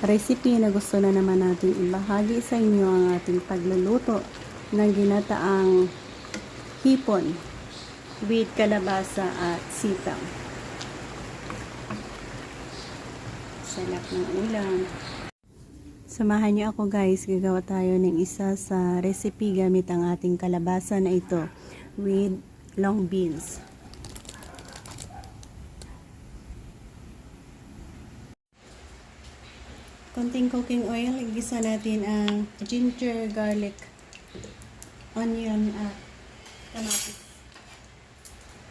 recipe na gusto na naman natin ibahagi sa inyo ang ating pagluluto ng ginataang hipon with kalabasa at sitaw. Sarap ng ulam. Samahan niyo ako guys, gagawa tayo ng isa sa recipe gamit ang ating kalabasa na ito with long beans. Konting cooking oil, igisa natin ang ginger, garlic, onion at kamatis.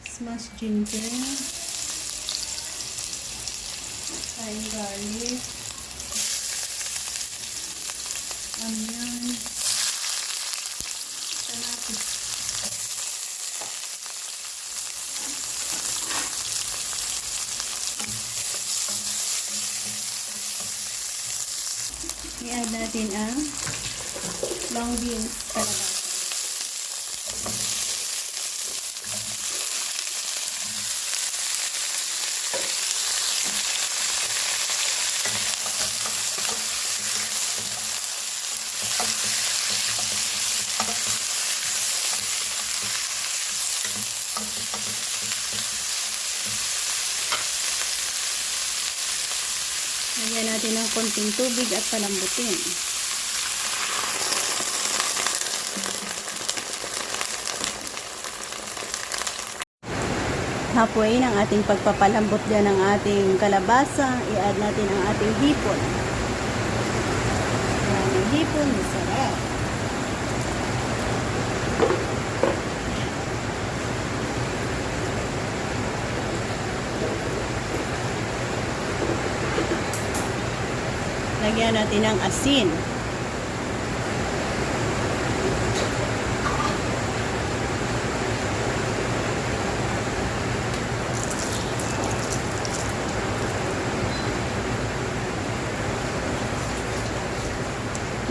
Smash ginger, and garlic, onion, kamatis. I-add natin ang long beans kalabasa. Lagyan natin ng konting tubig at palambutin. Halfway ng ating pagpapalambot dyan ng ating kalabasa, i-add natin ang ating hipon. Yan, ang hipon, masarap. Lagyan natin ng asin.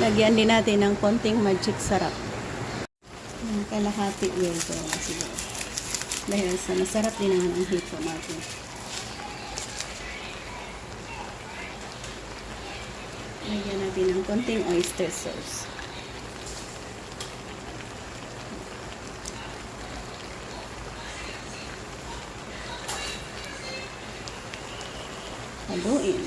Lagyan din natin ng konting magic sarap. Kalahati yun. Siguro. Dahil sa masarap din naman ang hipon natin. Lagyan natin ng konting oyster sauce. Haluin.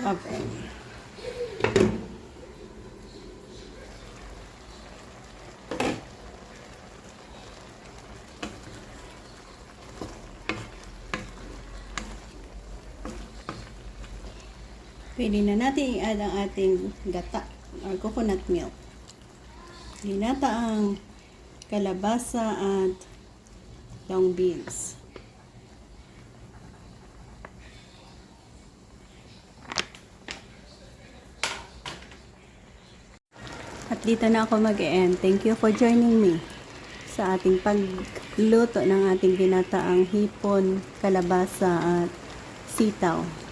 Okay. Pwede na natin i-add ang ating gata or coconut milk. Ginata ang kalabasa at long beans. At dito na ako mag-e-end. Thank you for joining me sa ating pagluto ng ating ginataang hipon, kalabasa at sitaw.